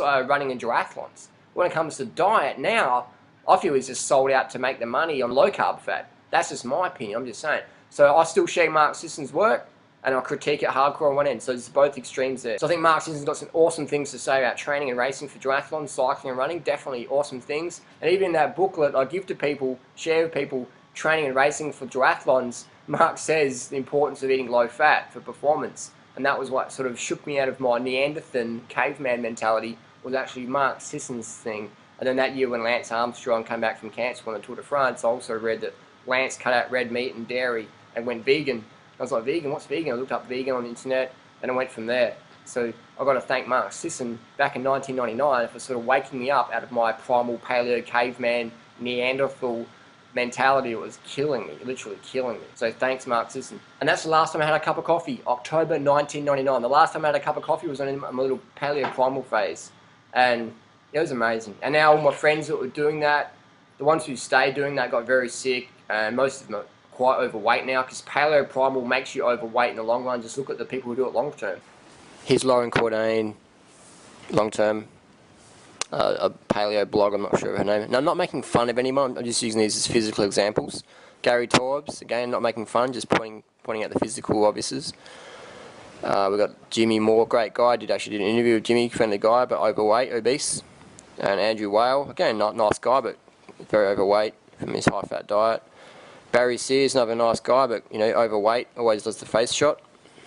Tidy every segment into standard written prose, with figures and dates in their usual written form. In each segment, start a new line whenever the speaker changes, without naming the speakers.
running in duathlons. When it comes to diet now, I feel he's just sold out to make the money on low carb fat. That's just my opinion, I'm just saying. So I still share Mark Sisson's work, and I'll critique it hardcore on one end. So there's both extremes there. So I think Mark Sisson's got some awesome things to say about training and racing for duathlon, cycling and running. Definitely awesome things. And even in that booklet I give to people, share with people, training and racing for duathlons, Mark says the importance of eating low fat for performance. And that was what sort of shook me out of my Neanderthal caveman mentality, was actually Mark Sisson's thing. And then that year when Lance Armstrong came back from cancer on the Tour de France, I also read that Lance cut out red meat and dairy and went vegan. I was like, vegan? What's vegan? I looked up vegan on the internet and I went from there. So I've got to thank Mark Sisson back in 1999 for sort of waking me up out of my primal paleo caveman Neanderthal mentality. It was killing me, literally killing me. So thanks, Mark Sisson. And that's the last time I had a cup of coffee, October 1999. The last time I had a cup of coffee was in my little paleo primal phase. And it was amazing. And now all my friends that were doing that, the ones who stayed doing that got very sick, and most of them are quite overweight now, because paleo primal makes you overweight in the long run. Just look at the people who do it long term. Here's Lauren Cordain, long term, a paleo blog, I'm not sure of her name. Now, I'm not making fun of anyone, I'm just using these as physical examples. Gary Torbs, again, not making fun, just pointing out the physical obviouses. We've got Jimmy Moore, great guy, did an interview with Jimmy, friendly guy, but overweight, obese. And Andrew Whale, again, not nice guy, but very overweight from his high-fat diet. Barry Sears, another nice guy, but, you know, overweight, always does the face shot.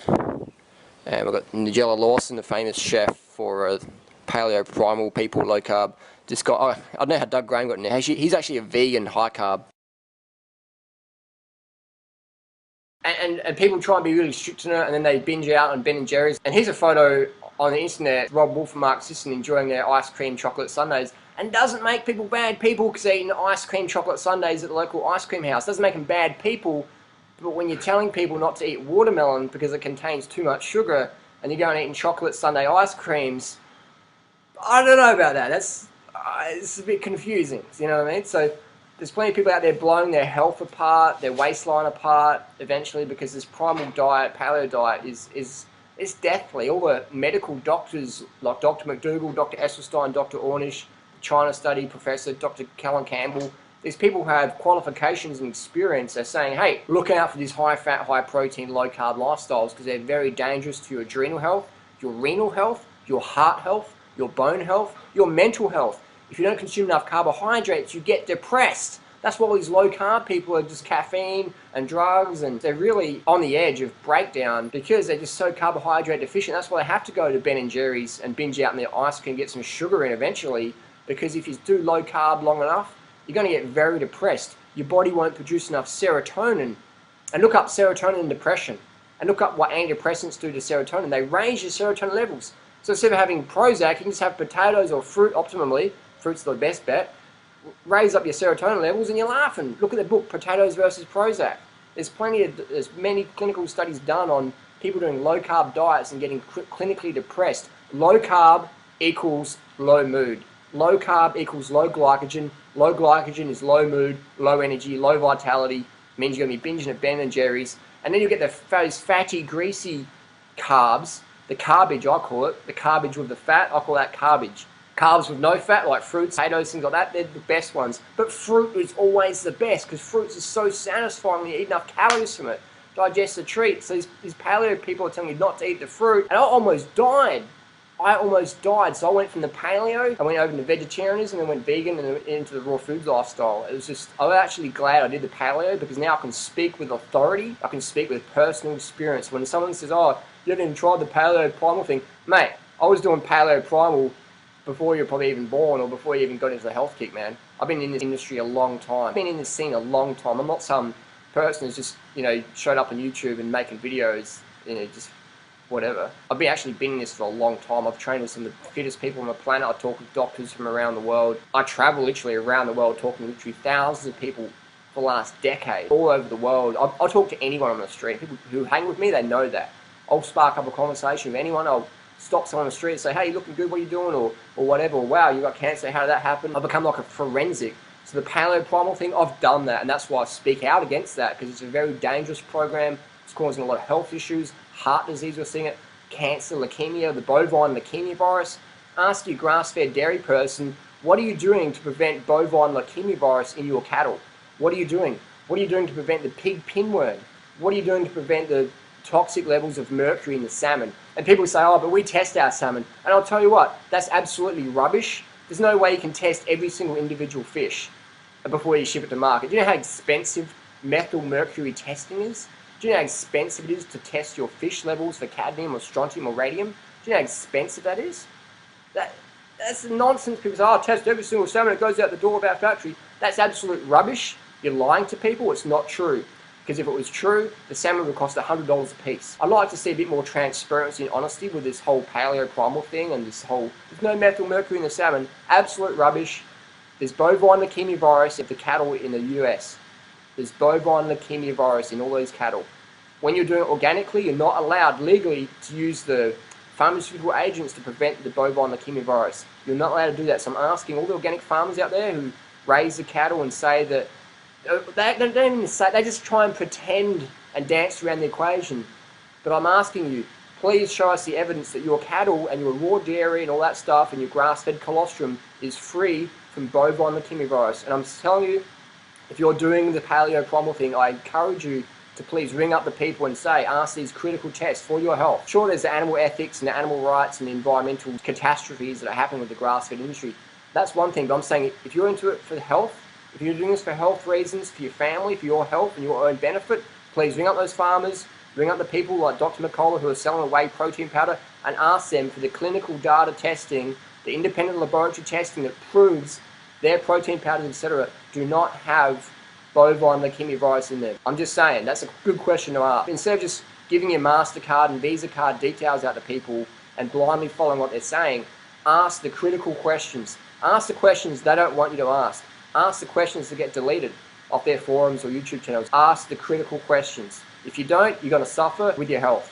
And we've got Nigella Lawson, the famous chef for paleo primal people, low carb. This guy, I don't know how Doug Graham got in there. He's actually a vegan, high carb. And people try and be really strict on it, and then they binge out on Ben and Jerry's. And here's a photo on the internet, Rob Wolf and Mark Sisson enjoying their ice cream chocolate sundaes, and doesn't make people bad people because they're eating ice cream chocolate sundaes at the local ice cream house. Doesn't make them bad people, but when you're telling people not to eat watermelon because it contains too much sugar, and you're going eating chocolate sundae ice creams, I don't know about that. It's a bit confusing, you know what I mean? So there's plenty of people out there blowing their health apart, their waistline apart, eventually, because this primal diet, paleo diet, is deathly. All the medical doctors, like Dr. McDougall, Dr. Esselstyn, Dr. Ornish, China study professor, Dr. Callan Campbell, these people who have qualifications and experience. They're saying, hey, look out for these high-fat, high-protein, low-carb lifestyles because they're very dangerous to your adrenal health, your renal health, your heart health, your bone health, your mental health. If you don't consume enough carbohydrates, you get depressed. That's why all these low-carb people are just caffeine and drugs, and they're really on the edge of breakdown because they're just so carbohydrate deficient. That's why they have to go to Ben & Jerry's and binge out in their ice cream, get some sugar in eventually, because if you do low-carb long enough, you're going to get very depressed. Your body won't produce enough serotonin. And look up serotonin and depression, and look up what antidepressants do to serotonin. They raise your serotonin levels. So instead of having Prozac, you can just have potatoes or fruit optimally. Fruit's the best bet. Raise up your serotonin levels and you're laughing. Look at the book, Potatoes versus Prozac. There's many clinical studies done on people doing low-carb diets and getting clinically depressed. Low carb equals low mood. Low carb equals low glycogen. Low glycogen is low mood, low energy, low vitality. Means you're going to be binging at Ben & Jerry's. And then you get those fatty, greasy carbs. The carbage, I call it. The carbage with the fat, I call that carbage. Carbs with no fat, like fruits, potatoes, things like that, they're the best ones. But fruit is always the best because fruits are so satisfying when you eat enough calories from it. Digest the treat. So these paleo people are telling you not to eat the fruit. And I almost died. So I went from the paleo, I went over to vegetarianism, and then went vegan and into the raw foods lifestyle. It was just, I'm actually glad I did the paleo because now I can speak with authority. I can speak with personal experience. When someone says, oh, you haven't even tried the paleo primal thing. Mate, I was doing paleo primal before you were probably even born or before you even got into the health kick, man. I've been in this industry a long time. I've been in this scene a long time. I'm not some person who's just, you know, showed up on YouTube and making videos, you know, just whatever. I've actually been in this for a long time. I've trained with some of the fittest people on the planet. I talk with doctors from around the world. I travel literally around the world talking to literally thousands of people for the last decade, all over the world. I'll talk to anyone on the street. People who hang with me, they know that. I'll spark up a conversation with anyone. I'll stop someone on the street and say, hey, you looking good, what are you doing? Or whatever, or wow, you got cancer, how did that happen? I've become like a forensic. So the paleo primal thing, I've done that, and that's why I speak out against that, because it's a very dangerous program. It's causing a lot of health issues, heart disease, we're seeing it, cancer, leukemia, the bovine leukemia virus. Ask your grass-fed dairy person, what are you doing to prevent bovine leukemia virus in your cattle? What are you doing? What are you doing to prevent the pig pinworm? What are you doing to prevent the toxic levels of mercury in the salmon? And people say, oh, but we test our salmon. And I'll tell you what, that's absolutely rubbish. There's no way you can test every single individual fish before you ship it to market. Do you know how expensive methyl mercury testing is? Do you know how expensive it is to test your fish levels for cadmium or strontium or radium? Do you know how expensive that is? That's nonsense. People say, oh, test every single salmon that goes out the door of our factory. That's absolute rubbish. You're lying to people. It's not true. Because if it was true, the salmon would cost $100 a piece. I'd like to see a bit more transparency and honesty with this whole paleo primal thing and this whole, there's no methyl mercury in the salmon. Absolute rubbish. There's bovine leukemia virus in the cattle in the US. There's bovine leukemia virus in all those cattle. When you're doing it organically, you're not allowed legally to use the pharmaceutical agents to prevent the bovine leukemia virus. You're not allowed to do that. So I'm asking all the organic farmers out there who raise the cattle and say that, they don't even say, they just try and pretend and dance around the equation. But I'm asking you, please show us the evidence that your cattle and your raw dairy and all that stuff and your grass-fed colostrum is free from bovine leukemia virus. And I'm telling you, if you're doing the paleo primal thing, I encourage you to please ring up the people and say, ask these critical tests for your health. Sure, there's the animal ethics and the animal rights and the environmental catastrophes that are happening with the grass-fed industry. That's one thing, but I'm saying if you're into it for health, if you're doing this for health reasons, for your family, for your health and your own benefit, please ring up those farmers, ring up the people like Dr. McCullough who are selling away protein powder and ask them for the clinical data testing, the independent laboratory testing that proves their protein powders, etc., do not have bovine leukemia virus in them. I'm just saying, that's a good question to ask. Instead of just giving your MasterCard and Visa card details out to people and blindly following what they're saying, ask the critical questions. Ask the questions they don't want you to ask. Ask the questions that get deleted off their forums or YouTube channels. Ask the critical questions. If you don't, you're going to suffer with your health.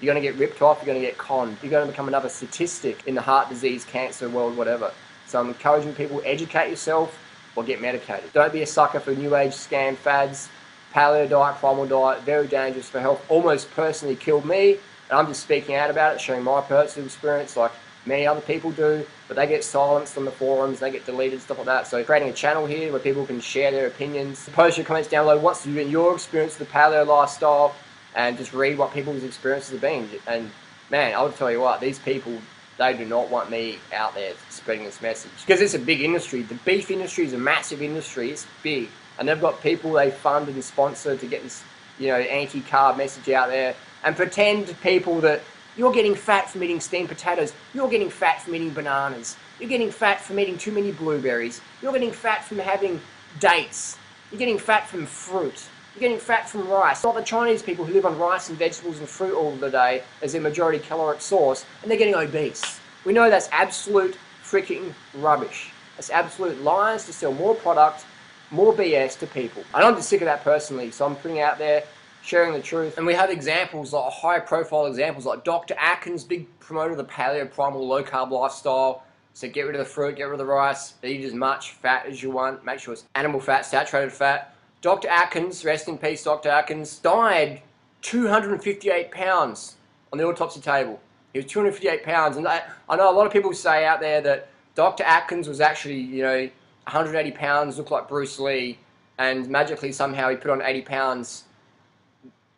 You're going to get ripped off, you're going to get conned. You're going to become another statistic in the heart disease, cancer world, whatever. So I'm encouraging people, educate yourself or get medicated. Don't be a sucker for new age scam fads. Paleo diet, primal diet, very dangerous for health. Almost personally killed me. And I'm just speaking out about it, showing my personal experience like many other people do, but they get silenced on the forums, they get deleted, stuff like that. So creating a channel here where people can share their opinions. Post your comments down below, what's been your experience with the paleo lifestyle, and just read what people's experiences have been. And man, I'll tell you what, these people, they do not want me out there spreading this message. Because it's a big industry. The beef industry is a massive industry, it's big. And they've got people they fund and sponsor to get this, you know, anti-carb message out there and pretend to people that you're getting fat from eating steamed potatoes. You're getting fat from eating bananas. You're getting fat from eating too many blueberries. You're getting fat from having dates. You're getting fat from fruit. You're getting fat from rice. Not the Chinese people who live on rice and vegetables and fruit all the day as their majority caloric source, and they're getting obese. We know that's absolute freaking rubbish. That's absolute lies to sell more product, more BS to people. And I'm just sick of that personally, so I'm putting out there, sharing the truth. And we have examples, like high profile examples, like Dr. Atkins, big promoter of the paleo primal low carb lifestyle. So get rid of the fruit, get rid of the rice, eat as much fat as you want, make sure it's animal fat, saturated fat. Dr. Atkins, rest in peace Dr. Atkins, died 258 pounds on the autopsy table. He was 258 pounds, and I know a lot of people say out there that Dr. Atkins was actually, you know, 180 pounds, looked like Bruce Lee, and magically somehow he put on 80 pounds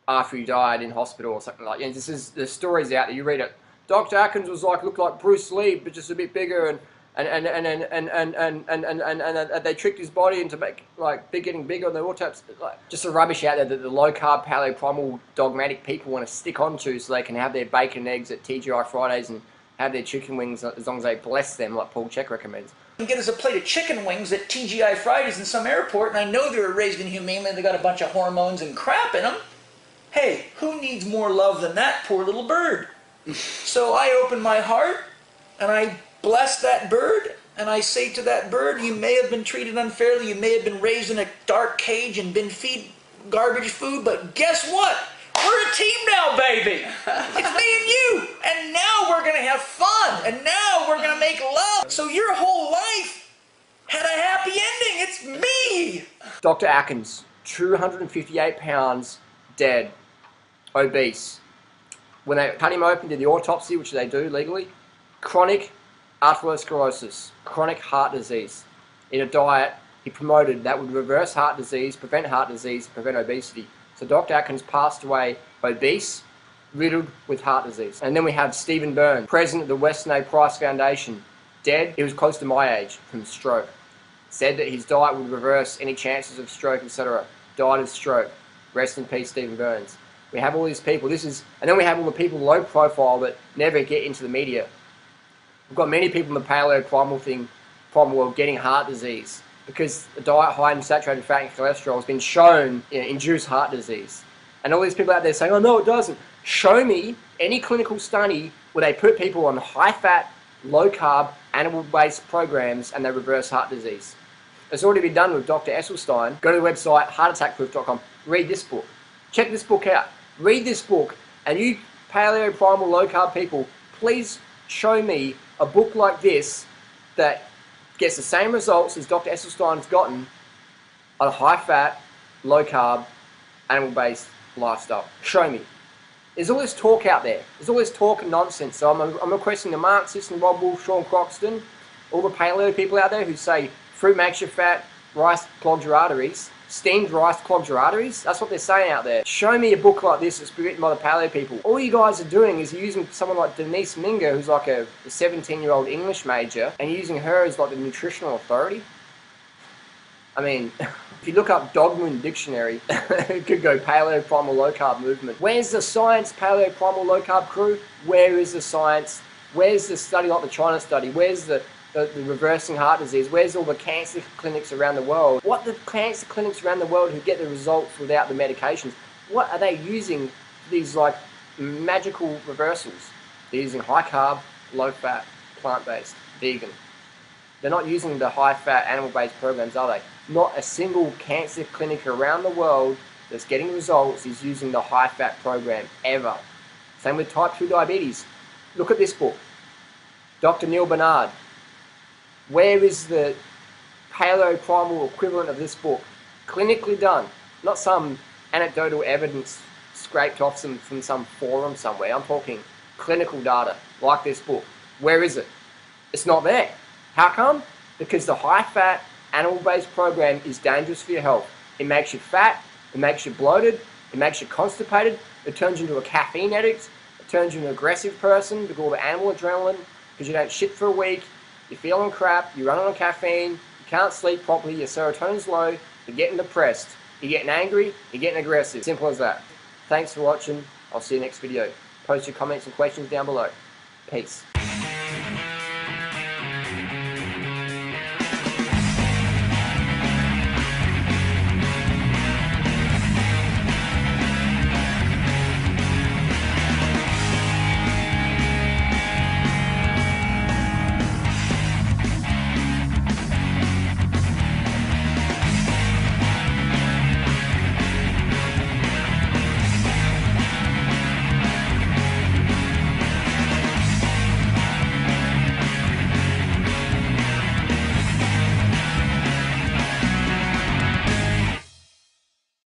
after he died in hospital or something like that. You know, this is the stories out there. You read it. Dr. Atkins was like looked like Bruce Lee, but just a bit bigger, and they tricked his body into getting bigger. And they all types like just the rubbish out there that the low carb paleo primal dogmatic people want to stick onto, so they can have their bacon and eggs at TGI Fridays and have their chicken wings as long as they bless them, like Paul Chek recommends.
Get us a plate of chicken wings at TGI Fridays in some airport, and I know they were raised inhumanely. They got a bunch of hormones and crap in them. Hey, who needs more love than that poor little bird? So I open my heart, and I bless that bird, and I say to that bird, you may have been treated unfairly, you may have been raised in a dark cage and been fed garbage food, but guess what? We're a team now, baby. It's me and you. And now we're going to have fun. And now we're going to make love. So your whole life had a happy ending. It's me.
Dr. Atkins, 258 pounds, dead, obese. When they cut him open, did the autopsy, which they do legally, chronic atherosclerosis, chronic heart disease. In a diet he promoted that would reverse heart disease, prevent obesity. So Dr. Atkins passed away obese, riddled with heart disease. And then we have Stephen Burns, president of the Weston A. Price Foundation, dead. He was close to my age from stroke. Said that his diet would reverse any chances of stroke, etc. Died of stroke. Rest in peace, Stephen Burns. We have all these people. And then we have all the people low profile that never get into the media. We've got many people in the paleo primal world getting heart disease because a diet high in saturated fat and cholesterol has been shown to induce heart disease. And all these people out there saying, oh no, it doesn't. Show me any clinical study where they put people on high-fat, low-carb, animal-based programs and they reverse heart disease. It's already been done with Dr. Esselstyn. Go to the website, heartattackproof.com. Read this book. Check this book out. Read this book. And you paleo, primal, low-carb people, please show me a book like this that gets the same results as Dr. Esselstyn's gotten on a high-fat, low-carb, animal-based lifestyle. Show me. There's all this talk out there. There's all this talk and nonsense. So I'm requesting the Marxists and Rob Wolf, Sean Croxton, all the paleo people out there who say fruit makes you fat, rice clogs your arteries, steamed rice clogs your arteries. That's what they're saying out there. Show me a book like this that's written by the paleo people. All you guys are doing is using someone like Denise Mingo, who's like a 17-year-old English major, and using her as like the nutritional authority. I mean, if you look up Dogman Dictionary, it could go paleo, primal, low carb movement. Where's the science, paleo, primal, low carb crew? Where is the science? Where's the study like the China study? Where's the reversing heart disease? Where's all the cancer clinics around the world? What the cancer clinics around the world who get the results without the medications? What are they using these like magical reversals? They're using high carb, low fat, plant-based, vegan. They're not using the high-fat, animal-based programs, are they? Not a single cancer clinic around the world that's getting results is using the high-fat program, ever. Same with type 2 diabetes. Look at this book. Dr. Neil Barnard. Where is the paleo primal equivalent of this book? Clinically done. Not some anecdotal evidence scraped off from some forum somewhere. I'm talking clinical data, like this book. Where is it? It's not there. How come? Because the high-fat, animal-based program is dangerous for your health. It makes you fat, it makes you bloated, it makes you constipated, it turns you into a caffeine addict, it turns you into an aggressive person because of all the animal adrenaline, because you don't shit for a week, you're feeling crap, you're running on caffeine, you can't sleep properly, your serotonin's low, you're getting depressed, you're getting angry, you're getting aggressive. Simple as that. Thanks for watching. I'll see you next video. Post your comments and questions down below. Peace.